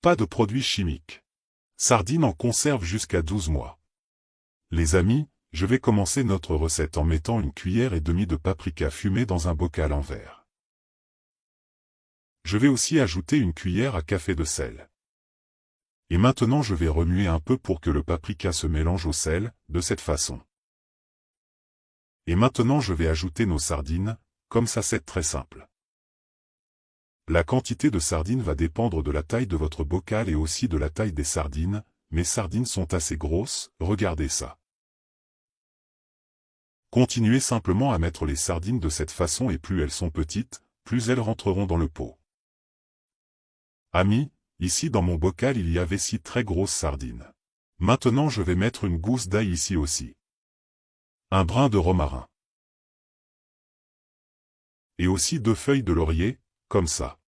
Pas de produits chimiques. Sardines en conserve jusqu'à 12 mois. Les amis, je vais commencer notre recette en mettant 1,5 cuillère de paprika fumé dans un bocal en verre. Je vais aussi ajouter 1 cuillère à café de sel. Et maintenant je vais remuer un peu pour que le paprika se mélange au sel, de cette façon. Et maintenant je vais ajouter nos sardines, comme ça c'est très simple. La quantité de sardines va dépendre de la taille de votre bocal et aussi de la taille des sardines. Mes sardines sont assez grosses, regardez ça. Continuez simplement à mettre les sardines de cette façon et plus elles sont petites, plus elles rentreront dans le pot. Amis, ici dans mon bocal il y avait 6 très grosses sardines. Maintenant je vais mettre une gousse d'ail ici aussi. Un brin de romarin. Et aussi 2 feuilles de laurier, comme ça.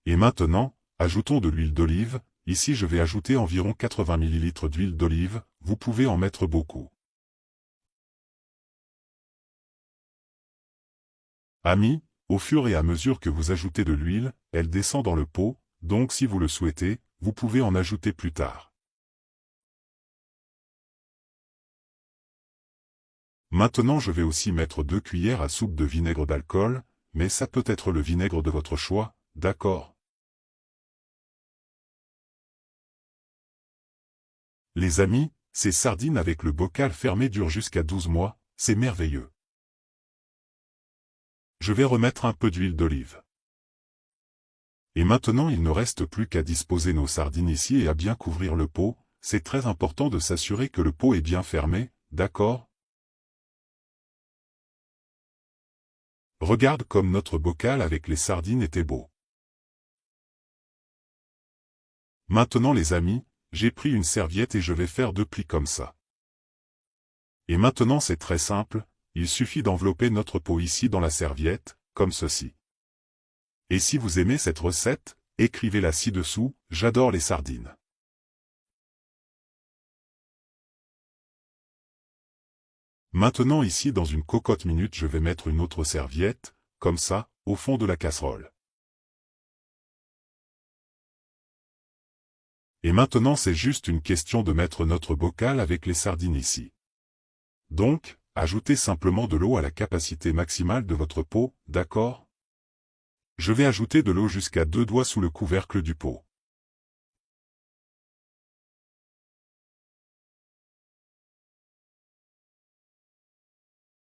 Et maintenant, ajoutons de l'huile d'olive. Ici je vais ajouter environ 80 ml d'huile d'olive, vous pouvez en mettre beaucoup. Amis, au fur et à mesure que vous ajoutez de l'huile, elle descend dans le pot, donc si vous le souhaitez, vous pouvez en ajouter plus tard. Maintenant je vais aussi mettre 2 cuillères à soupe de vinaigre d'alcool, mais ça peut être le vinaigre de votre choix, d'accord? Les amis, ces sardines avec le bocal fermé durent jusqu'à 12 mois, c'est merveilleux. Je vais remettre un peu d'huile d'olive. Et maintenant il ne reste plus qu'à disposer nos sardines ici et à bien couvrir le pot, c'est très important de s'assurer que le pot est bien fermé, d'accord? Regarde comme notre bocal avec les sardines était beau. Maintenant les amis, j'ai pris une serviette et je vais faire 2 plis comme ça. Et maintenant c'est très simple, il suffit d'envelopper notre pot ici dans la serviette, comme ceci. Et si vous aimez cette recette, écrivez-la ci-dessous, j'adore les sardines. Maintenant ici dans une cocotte minute je vais mettre une autre serviette, comme ça, au fond de la casserole. Et maintenant c'est juste une question de mettre notre bocal avec les sardines ici. Donc, ajoutez simplement de l'eau à la capacité maximale de votre pot, d'accord? Je vais ajouter de l'eau jusqu'à 2 doigts sous le couvercle du pot.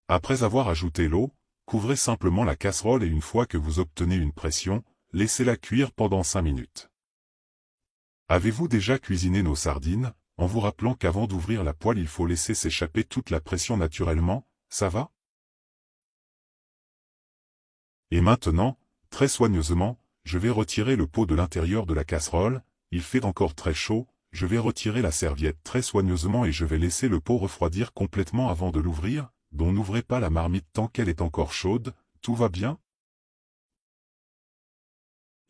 Après avoir ajouté l'eau, couvrez simplement la casserole et une fois que vous obtenez une pression, laissez-la cuire pendant 5 minutes. Avez-vous déjà cuisiné nos sardines, en vous rappelant qu'avant d'ouvrir la poêle il faut laisser s'échapper toute la pression naturellement, ça va? Et maintenant, très soigneusement, je vais retirer le pot de l'intérieur de la casserole, il fait encore très chaud, je vais retirer la serviette très soigneusement et je vais laisser le pot refroidir complètement avant de l'ouvrir, donc n'ouvrez pas la marmite tant qu'elle est encore chaude, tout va bien?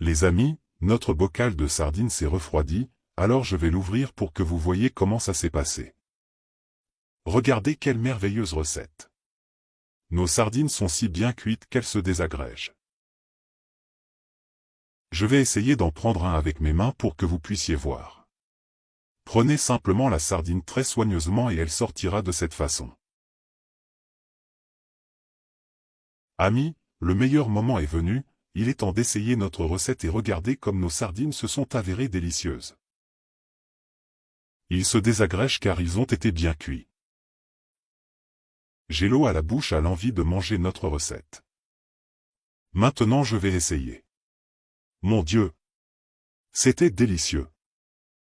Les amis, notre bocal de sardines s'est refroidi, alors je vais l'ouvrir pour que vous voyez comment ça s'est passé. Regardez quelle merveilleuse recette. Nos sardines sont si bien cuites qu'elles se désagrègent. Je vais essayer d'en prendre un avec mes mains pour que vous puissiez voir. Prenez simplement la sardine très soigneusement et elle sortira de cette façon. Amis, le meilleur moment est venu, il est temps d'essayer notre recette et regardez comme nos sardines se sont avérées délicieuses. Ils se désagrègent car ils ont été bien cuits. J'ai l'eau à la bouche à l'envie de manger notre recette. Maintenant je vais essayer. Mon Dieu! C'était délicieux.